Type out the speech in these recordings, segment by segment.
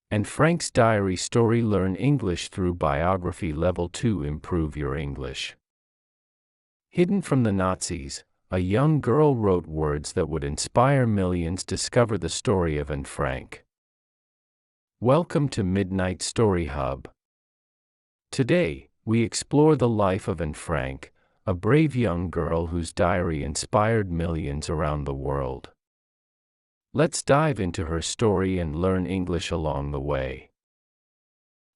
And Frank's diary story. Learn English through Biography Level 2. Improve your English. Hidden from the Nazis, a young girl wrote words that would inspire millions. Discover the story of Anne Frank. Welcome to Midnight Story Hub. Today, we explore the life of Anne Frank, a brave young girl whose diary inspired millions around the world. Let's dive into her story and learn English along the way.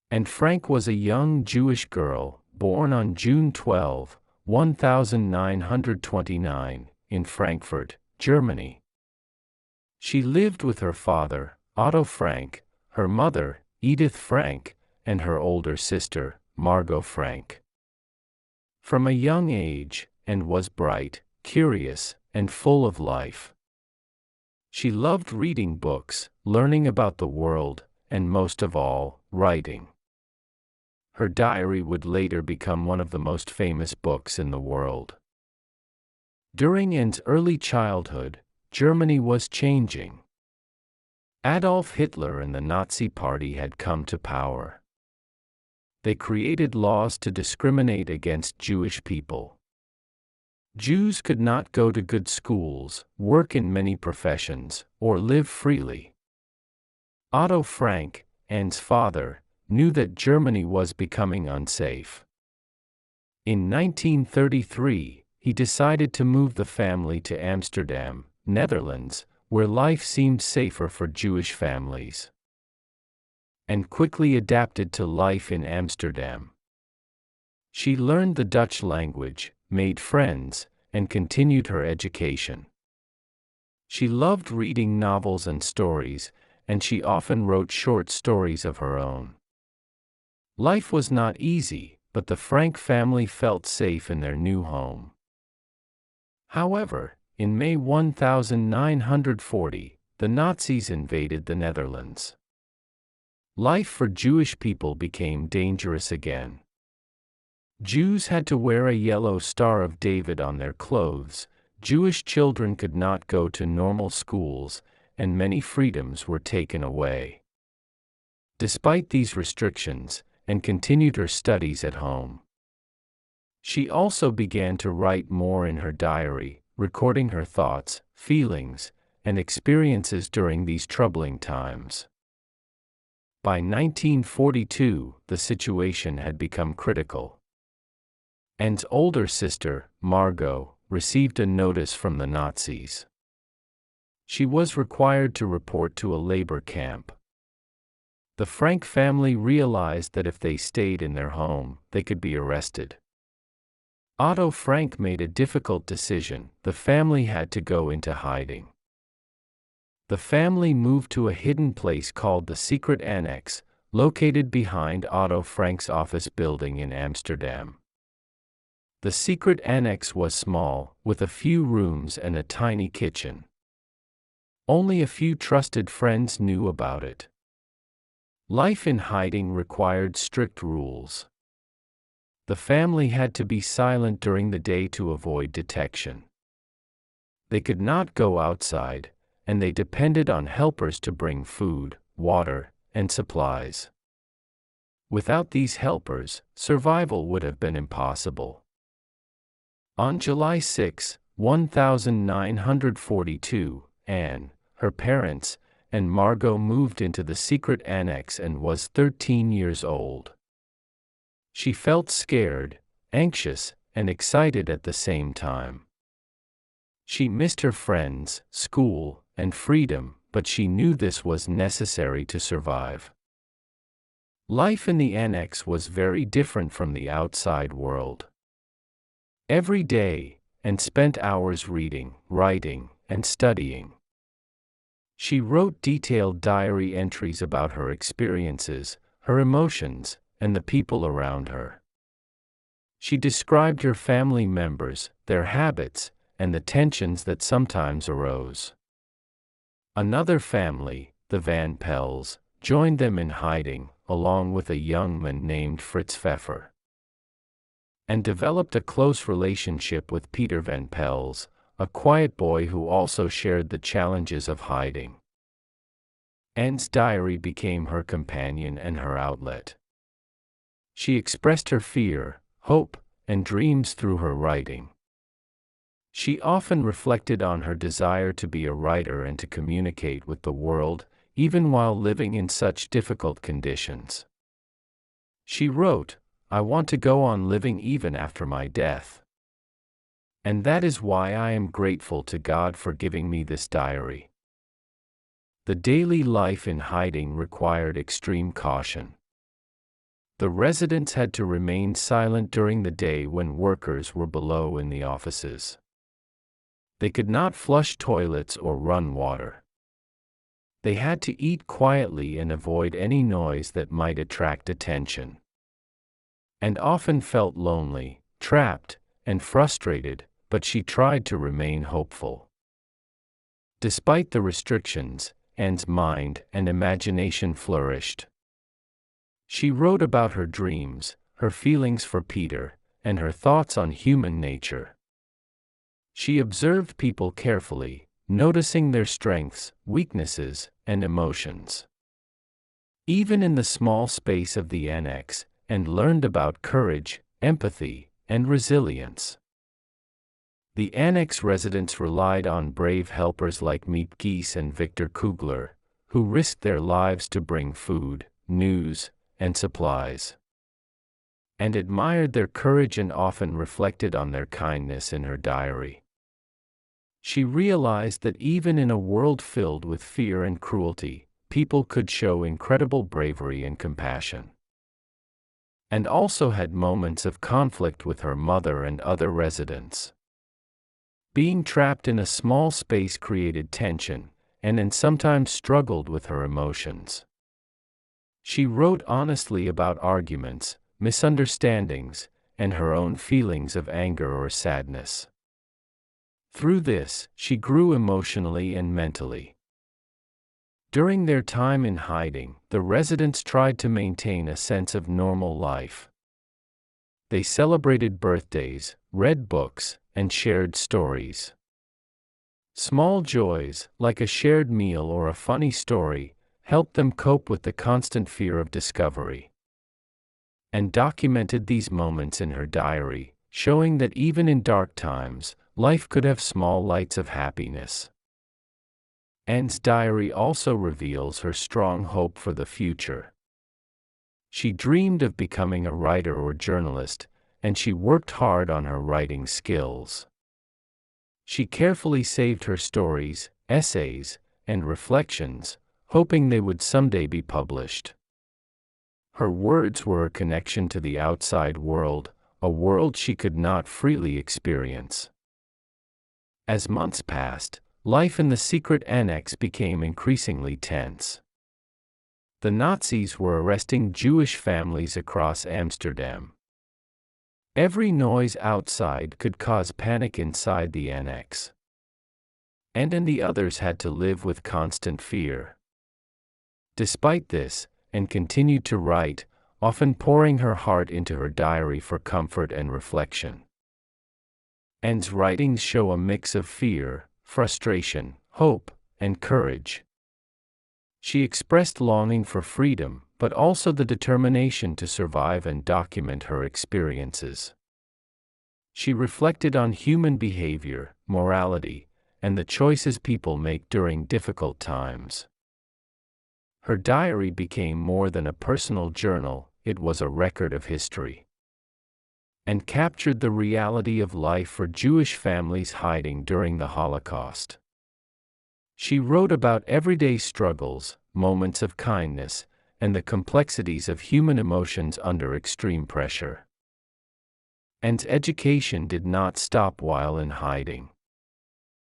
Anne Frank was a young Jewish girl, born on June 12, 1929, in Frankfurt, Germany. She lived with her father, Otto Frank, her mother, Edith Frank, and her older sister, Margot Frank. From a young age, Anne was bright, curious, and full of life. She loved reading books, learning about the world, and most of all, writing. Her diary would later become one of the most famous books in the world. During Anne's early childhood, Germany was changing. Adolf Hitler and the Nazi Party had come to power. They created laws to discriminate against Jewish people. Jews could not go to good schools, work in many professions, or live freely. Otto Frank, Anne's father, knew that Germany was becoming unsafe. In 1933, he decided to move the family to Amsterdam, Netherlands, where life seemed safer for Jewish families. Anne quickly adapted to life in Amsterdam. She learned the Dutch language, made friends, and continued her education. She loved reading novels and stories, and she often wrote short stories of her own. Life was not easy, but the Frank family felt safe in their new home. However, in May 1940, the Nazis invaded the Netherlands. Life for Jewish people became dangerous again. Jews had to wear a yellow Star of David on their clothes, Jewish children could not go to normal schools, and many freedoms were taken away. Despite these restrictions, Anne continued her studies at home. She also began to write more in her diary, recording her thoughts, feelings, and experiences during these troubling times. By 1942, the situation had become critical. Anne's older sister, Margot, received a notice from the Nazis. She was required to report to a labor camp. The Frank family realized that if they stayed in their home, they could be arrested. Otto Frank made a difficult decision. The family had to go into hiding. The family moved to a hidden place called the Secret Annex, located behind Otto Frank's office building in Amsterdam. The secret annex was small, with a few rooms and a tiny kitchen. Only a few trusted friends knew about it. Life in hiding required strict rules. The family had to be silent during the day to avoid detection. They could not go outside, and they depended on helpers to bring food, water, and supplies. Without these helpers, survival would have been impossible. On July 6, 1942, Anne, her parents, and Margot moved into the secret annex and was 13 years old. She felt scared, anxious, and excited at the same time. She missed her friends, school, and freedom, but she knew this was necessary to survive. Life in the annex was very different from the outside world. Every day, Anne spent hours reading, writing, and studying. She wrote detailed diary entries about her experiences, her emotions, and the people around her. She described her family members, their habits, and the tensions that sometimes arose. Another family, the Van Pels, joined them in hiding, along with a young man named Fritz Pfeffer, and developed a close relationship with Peter Van Pels, a quiet boy who also shared the challenges of hiding. Anne's diary became her companion and her outlet. She expressed her fear, hope, and dreams through her writing. She often reflected on her desire to be a writer and to communicate with the world, even while living in such difficult conditions. She wrote, "I want to go on living even after my death. And that is why I am grateful to God for giving me this diary." The daily life in hiding required extreme caution. The residents had to remain silent during the day when workers were below in the offices. They could not flush toilets or run water. They had to eat quietly and avoid any noise that might attract attention. And often felt lonely, trapped, and frustrated, but she tried to remain hopeful. Despite the restrictions, Anne's mind and imagination flourished. She wrote about her dreams, her feelings for Peter, and her thoughts on human nature. She observed people carefully, noticing their strengths, weaknesses, and emotions. Even in the small space of the annex, and learned about courage, empathy, and resilience. The annex residents relied on brave helpers like Miep Gies and Victor Kugler, who risked their lives to bring food, news, and supplies. And admired their courage and often reflected on their kindness in her diary. She realized that even in a world filled with fear and cruelty, people could show incredible bravery and compassion. And also had moments of conflict with her mother and other residents. Being trapped in a small space created tension, and sometimes struggled with her emotions. She wrote honestly about arguments, misunderstandings, and her own feelings of anger or sadness. Through this, she grew emotionally and mentally. During their time in hiding, the residents tried to maintain a sense of normal life. They celebrated birthdays, read books, and shared stories. Small joys, like a shared meal or a funny story, helped them cope with the constant fear of discovery. And documented these moments in her diary, showing that even in dark times, life could have small lights of happiness. Anne's diary also reveals her strong hope for the future. She dreamed of becoming a writer or journalist, and she worked hard on her writing skills. She carefully saved her stories, essays, and reflections, hoping they would someday be published. Her words were a connection to the outside world, a world she could not freely experience. As months passed, life in the secret annex became increasingly tense. The Nazis were arresting Jewish families across Amsterdam. Every noise outside could cause panic inside the annex. Anne and the others had to live with constant fear. Despite this, Anne continued to write, often pouring her heart into her diary for comfort and reflection. Anne's writings show a mix of fear, frustration, hope, and courage. She expressed longing for freedom, but also the determination to survive and document her experiences. She reflected on human behavior, morality, and the choices people make during difficult times. Her diary became more than a personal journal, it was a record of history. And captured the reality of life for Jewish families hiding during the Holocaust. She wrote about everyday struggles, moments of kindness, and the complexities of human emotions under extreme pressure. Anne's education did not stop while in hiding.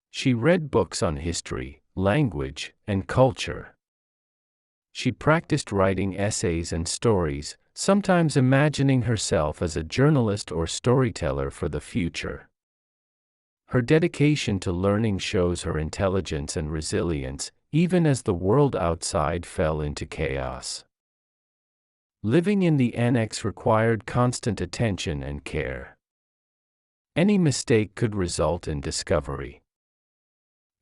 She read books on history, language, and culture. She practiced writing essays and stories, sometimes imagining herself as a journalist or storyteller for the future. Her dedication to learning shows her intelligence and resilience, even as the world outside fell into chaos. Living in the annex required constant attention and care. Any mistake could result in discovery.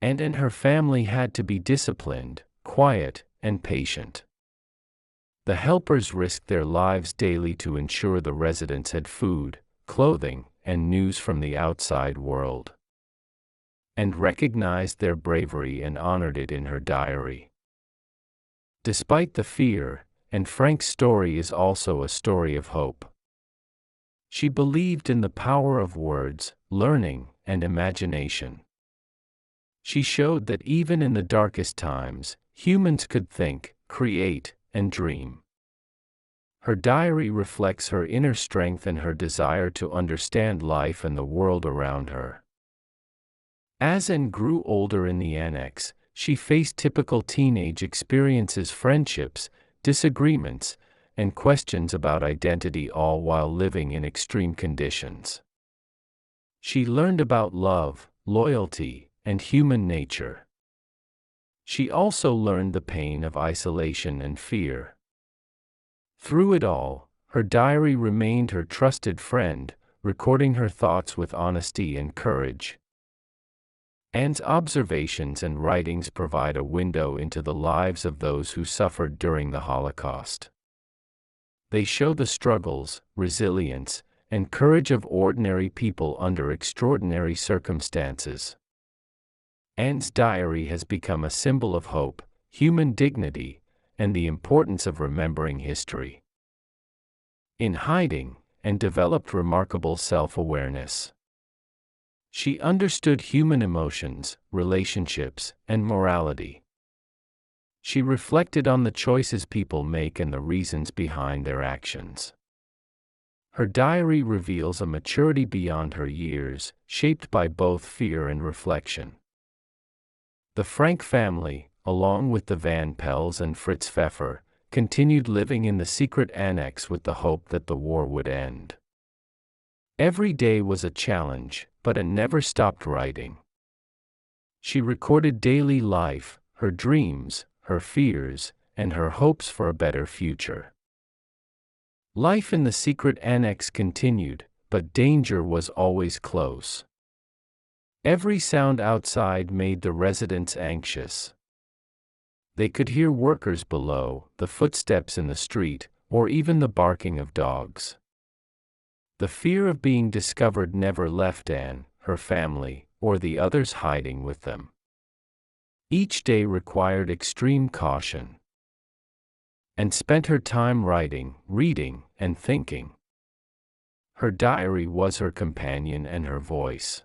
Anne and her family had to be disciplined, quiet, and patient. The helpers risked their lives daily to ensure the residents had food, clothing, and news from the outside world, and recognized their bravery and honored it in her diary. Despite the fear, and Frank's story is also a story of hope. She believed in the power of words, learning, and imagination. She showed that even in the darkest times, humans could think, create, and dream. Her diary reflects her inner strength and her desire to understand life and the world around her. As Anne grew older in the annex, she faced typical teenage experiences, friendships, disagreements, and questions about identity, all while living in extreme conditions. She learned about love, loyalty, and human nature. She also learned the pain of isolation and fear. Through it all, her diary remained her trusted friend, recording her thoughts with honesty and courage. Anne's observations and writings provide a window into the lives of those who suffered during the Holocaust. They show the struggles, resilience, and courage of ordinary people under extraordinary circumstances. Anne's diary has become a symbol of hope, human dignity, and the importance of remembering history. In hiding, Anne developed remarkable self-awareness. She understood human emotions, relationships, and morality. She reflected on the choices people make and the reasons behind their actions. Her diary reveals a maturity beyond her years, shaped by both fear and reflection. The Frank family, along with the Van Pels and Fritz Pfeffer, continued living in the secret annex with the hope that the war would end. Every day was a challenge, but Anne never stopped writing. She recorded daily life, her dreams, her fears, and her hopes for a better future. Life in the secret annex continued, but danger was always close. Every sound outside made the residents anxious. They could hear workers below, the footsteps in the street, or even the barking of dogs. The fear of being discovered never left Anne, her family, or the others hiding with them. Each day required extreme caution. Anne spent her time writing, reading, and thinking. Her diary was her companion and her voice.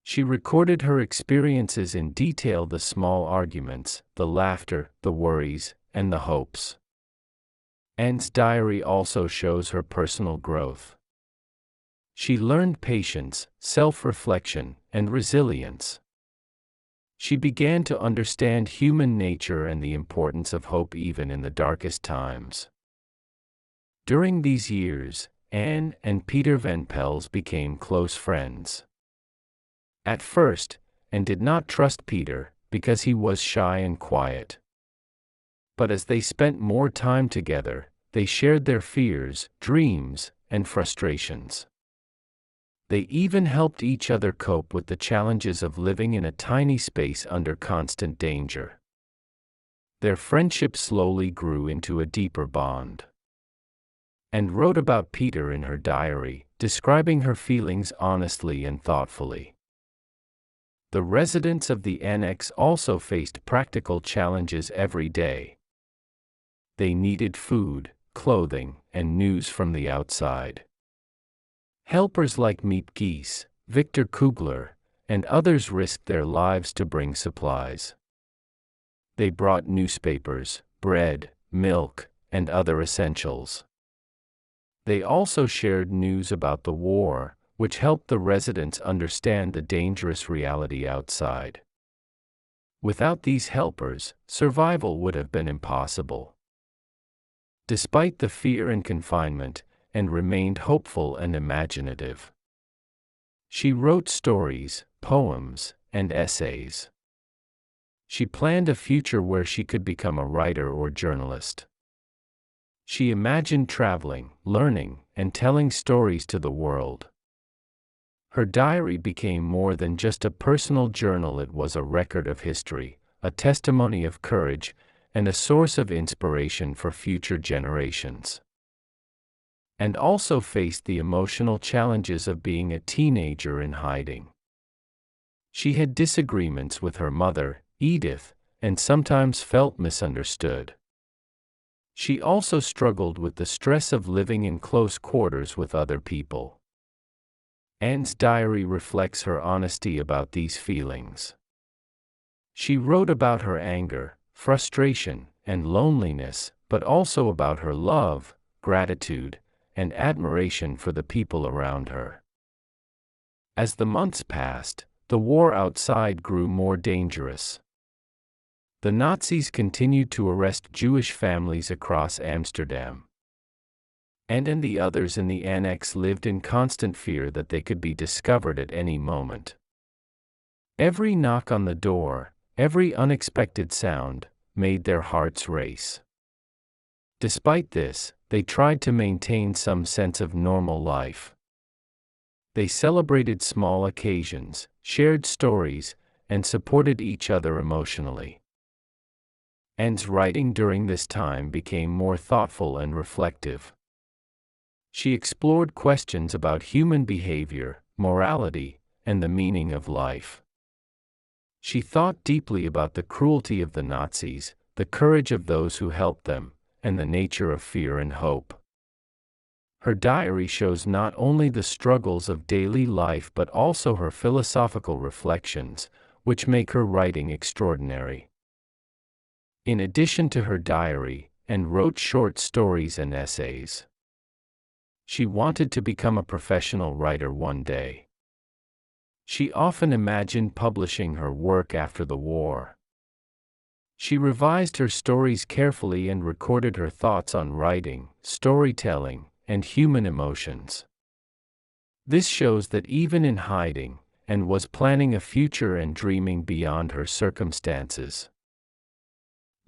She recorded her experiences in detail, the small arguments, the laughter, the worries, and the hopes. Anne's diary also shows her personal growth. She learned patience, self-reflection, and resilience. She began to understand human nature and the importance of hope even in the darkest times. During these years, Anne and Peter Van Pels became close friends. At first, Anne did not trust Peter, because he was shy and quiet. But as they spent more time together, they shared their fears, dreams, and frustrations. They even helped each other cope with the challenges of living in a tiny space under constant danger. Their friendship slowly grew into a deeper bond. Anne wrote about Peter in her diary, describing her feelings honestly and thoughtfully. The residents of the annex also faced practical challenges every day. They needed food, clothing, and news from the outside. Helpers like Miep Gies, Victor Kugler, and others risked their lives to bring supplies. They brought newspapers, bread, milk, and other essentials. They also shared news about the war, which helped the residents understand the dangerous reality outside. Without these helpers, survival would have been impossible. Despite the fear and confinement, Anne remained hopeful and imaginative. She wrote stories, poems, and essays. She planned a future where she could become a writer or journalist. She imagined traveling, learning, and telling stories to the world. Her diary became more than just a personal journal. It was a record of history, a testimony of courage, and a source of inspiration for future generations. And also faced the emotional challenges of being a teenager in hiding. She had disagreements with her mother, Edith, and sometimes felt misunderstood. She also struggled with the stress of living in close quarters with other people. Anne's diary reflects her honesty about these feelings. She wrote about her anger, frustration, and loneliness, but also about her love, gratitude, and admiration for the people around her. As the months passed, the war outside grew more dangerous. The Nazis continued to arrest Jewish families across Amsterdam. Anne and the others in the annex lived in constant fear that they could be discovered at any moment. Every knock on the door, every unexpected sound, made their hearts race. Despite this, they tried to maintain some sense of normal life. They celebrated small occasions, shared stories, and supported each other emotionally. Anne's writing during this time became more thoughtful and reflective. She explored questions about human behavior, morality, and the meaning of life. She thought deeply about the cruelty of the Nazis, the courage of those who helped them, and the nature of fear and hope. Her diary shows not only the struggles of daily life but also her philosophical reflections, which make her writing extraordinary. In addition to her diary, Anne wrote short stories and essays. She wanted to become a professional writer one day. She often imagined publishing her work after the war. She revised her stories carefully and recorded her thoughts on writing, storytelling, and human emotions. This shows that even in hiding, Anne was planning a future and dreaming beyond her circumstances.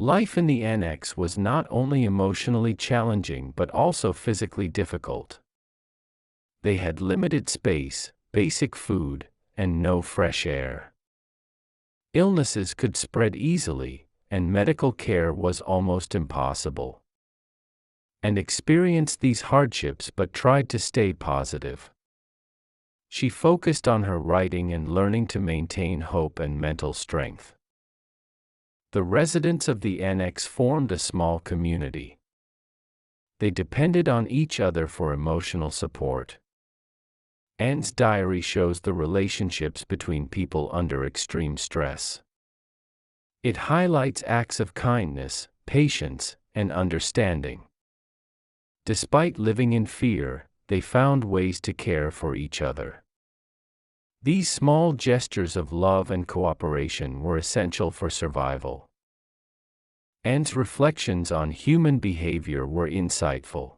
Life in the annex was not only emotionally challenging but also physically difficult. They had limited space, basic food, and no fresh air. Illnesses could spread easily, and medical care was almost impossible. Anne experienced these hardships but tried to stay positive. She focused on her writing and learning to maintain hope and mental strength. The residents of the annex formed a small community. They depended on each other for emotional support. Anne's diary shows the relationships between people under extreme stress. It highlights acts of kindness, patience, and understanding. Despite living in fear, they found ways to care for each other. These small gestures of love and cooperation were essential for survival. Anne's reflections on human behavior were insightful.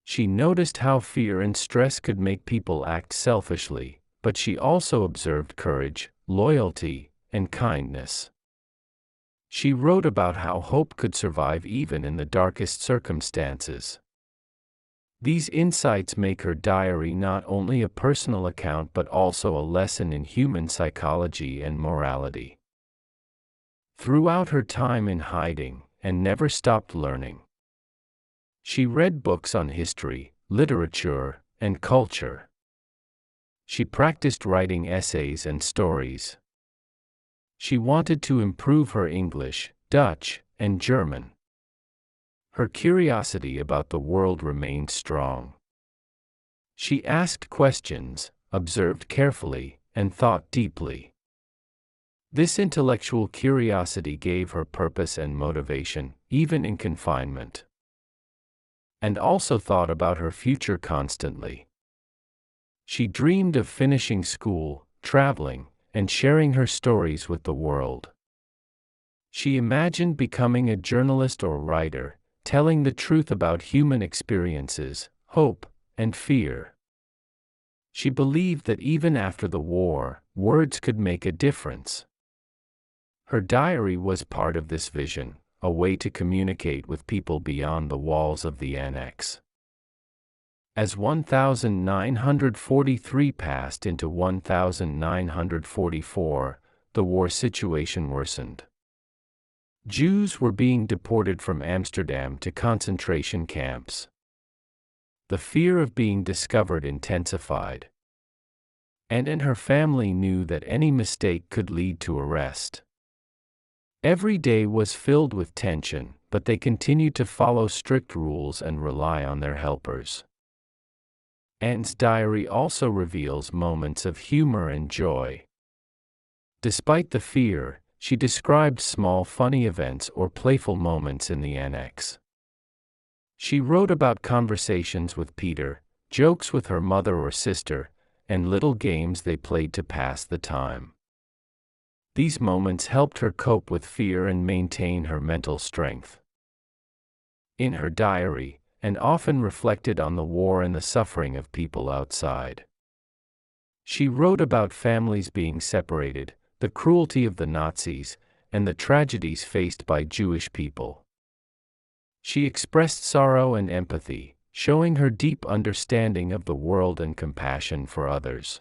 She noticed how fear and stress could make people act selfishly, but she also observed courage, loyalty, and kindness. She wrote about how hope could survive even in the darkest circumstances. These insights make her diary not only a personal account but also a lesson in human psychology and morality. Throughout her time in hiding, Anne never stopped learning. She read books on history, literature, and culture. She practiced writing essays and stories. She wanted to improve her English, Dutch, and German. Her curiosity about the world remained strong. She asked questions, observed carefully, and thought deeply. This intellectual curiosity gave her purpose and motivation, even in confinement. And also thought about her future constantly. She dreamed of finishing school, traveling, and sharing her stories with the world. She imagined becoming a journalist or writer, telling the truth about human experiences, hope, and fear. She believed that even after the war, words could make a difference. Her diary was part of this vision, a way to communicate with people beyond the walls of the annex. As 1943 passed into 1944, the war situation worsened. Jews were being deported from Amsterdam to concentration camps. The fear of being discovered intensified. And her family knew that any mistake could lead to arrest. Every day was filled with tension, but they continued to follow strict rules and rely on their helpers. Anne's diary also reveals moments of humor and joy. Despite the fear, she described small funny events or playful moments in the annex. She wrote about conversations with Peter, jokes with her mother or sister, and little games they played to pass the time. These moments helped her cope with fear and maintain her mental strength. In her diary, Anne often reflected on the war and the suffering of people outside. She wrote about families being separated, the cruelty of the Nazis, and the tragedies faced by Jewish people. She expressed sorrow and empathy, showing her deep understanding of the world and compassion for others.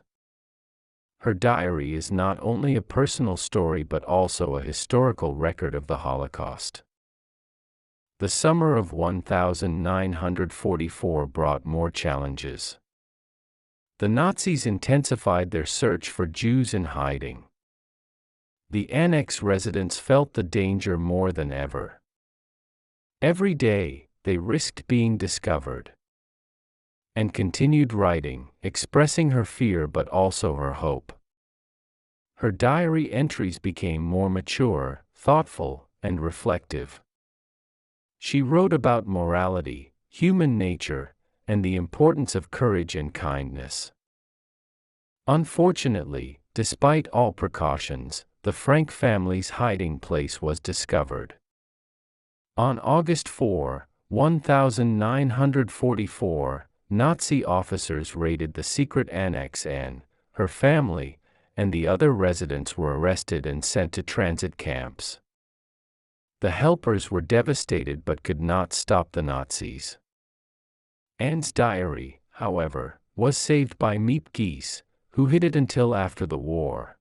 Her diary is not only a personal story but also a historical record of the Holocaust. The summer of 1944 brought more challenges. The Nazis intensified their search for Jews in hiding. The annex residents felt the danger more than ever. Every day, they risked being discovered. Anne continued writing, expressing her fear but also her hope. Her diary entries became more mature, thoughtful, and reflective. She wrote about morality, human nature, and the importance of courage and kindness. Unfortunately, despite all precautions, the Frank family's hiding place was discovered. On August 4, 1944, Nazi officers raided the secret annex. Anne, her family, and the other residents were arrested and sent to transit camps. The helpers were devastated but could not stop the Nazis. Anne's diary, however, was saved by Miep Gies, who hid it until after the war.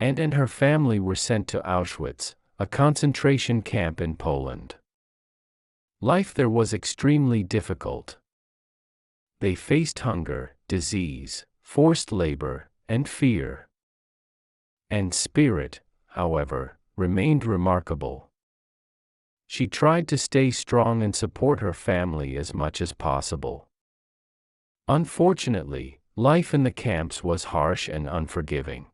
Anne and her family were sent to Auschwitz, a concentration camp in Poland. Life there was extremely difficult. They faced hunger, disease, forced labor, and fear. Anne's spirit, however, remained remarkable. She tried to stay strong and support her family as much as possible. Unfortunately, life in the camps was harsh and unforgiving.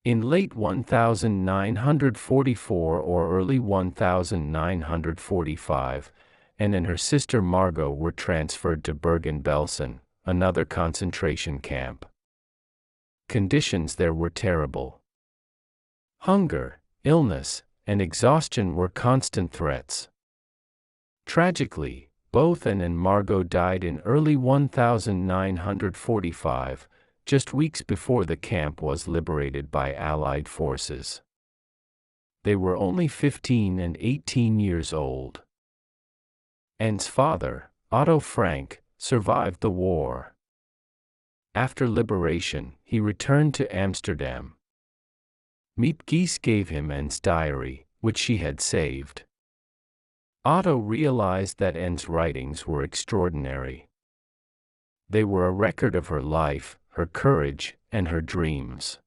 In late 1944 or early 1945, Anne and her sister Margot were transferred to Bergen-Belsen, another concentration camp. Conditions there were terrible. Hunger, illness, and exhaustion were constant threats. Tragically, both Anne and Margot died in early 1945, just weeks before the camp was liberated by Allied forces. They were only 15 and 18 years old. Anne's father, Otto Frank, survived the war. After liberation, he returned to Amsterdam. Miep Gies gave him Anne's diary, which she had saved. Otto realized that Anne's writings were extraordinary. They were a record of her life, her courage, and her dreams.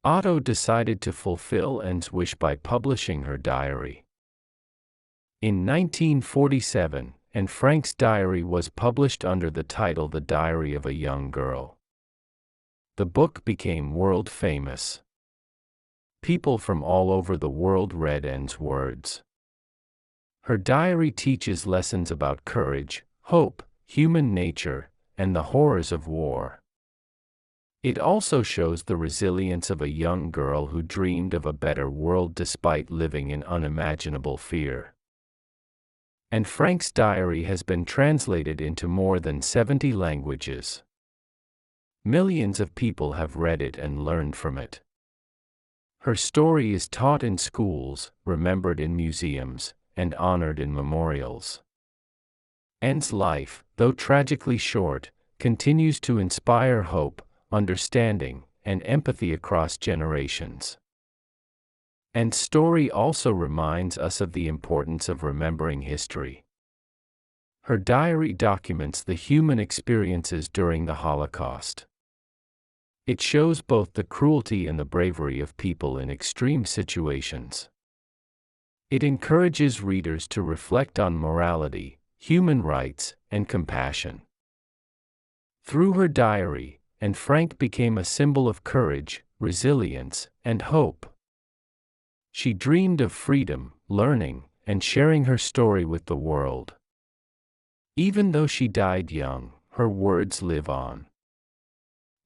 Otto decided to fulfill Anne's wish by publishing her diary. In 1947, Anne Frank's diary was published under the title The Diary of a Young Girl. The book became world famous. People from all over the world read Anne's words. Her diary teaches lessons about courage, hope, human nature, and the horrors of war. It also shows the resilience of a young girl who dreamed of a better world despite living in unimaginable fear. Anne Frank's diary has been translated into more than 70 languages. Millions of people have read it and learned from it. Her story is taught in schools, remembered in museums, and honored in memorials. Anne's life, though tragically short, continues to inspire hope, understanding, and empathy across generations. And story also reminds us of the importance of remembering history. Her diary documents the human experiences during the Holocaust. It shows both the cruelty and the bravery of people in extreme situations. It encourages readers to reflect on morality, human rights, and compassion. Through her diary, Anne Frank became a symbol of courage, resilience, and hope. She dreamed of freedom, learning, and sharing her story with the world. Even though she died young, her words live on.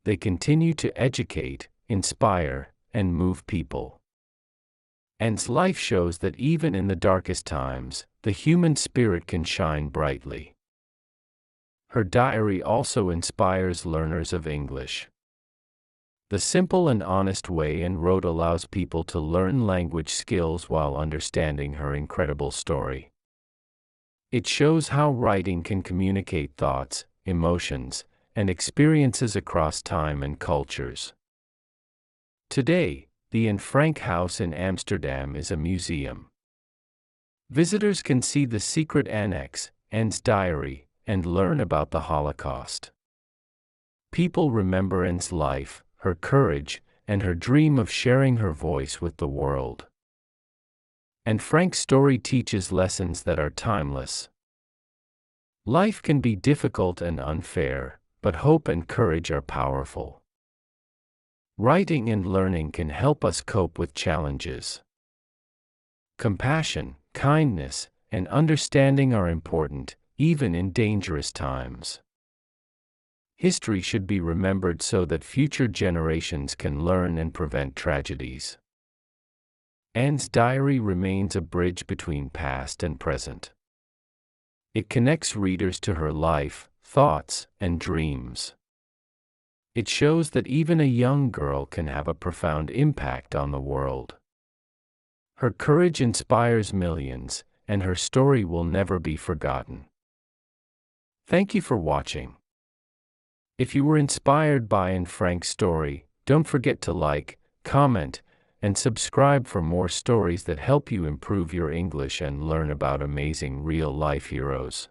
They continue to educate, inspire, and move people. Anne's life shows that even in the darkest times, the human spirit can shine brightly. Her diary also inspires learners of English. The simple and honest way Anne wrote allows people to learn language skills while understanding her incredible story. It shows how writing can communicate thoughts, emotions, and experiences across time and cultures. Today, the Anne Frank House in Amsterdam is a museum. Visitors can see the secret annex, Anne's diary, and learn about the Holocaust. People remember Anne's life, her courage, and her dream of sharing her voice with the world. Anne Frank's story teaches lessons that are timeless. Life can be difficult and unfair, but hope and courage are powerful. Writing and learning can help us cope with challenges. Compassion, kindness, and understanding are important, even in dangerous times. History should be remembered so that future generations can learn and prevent tragedies. Anne's diary remains a bridge between past and present. It connects readers to her life, thoughts, and dreams. It shows that even a young girl can have a profound impact on the world. Her courage inspires millions, and her story will never be forgotten. Thank you for watching. If you were inspired by Anne Frank's story, don't forget to like, comment, and subscribe for more stories that help you improve your English and learn about amazing real-life heroes.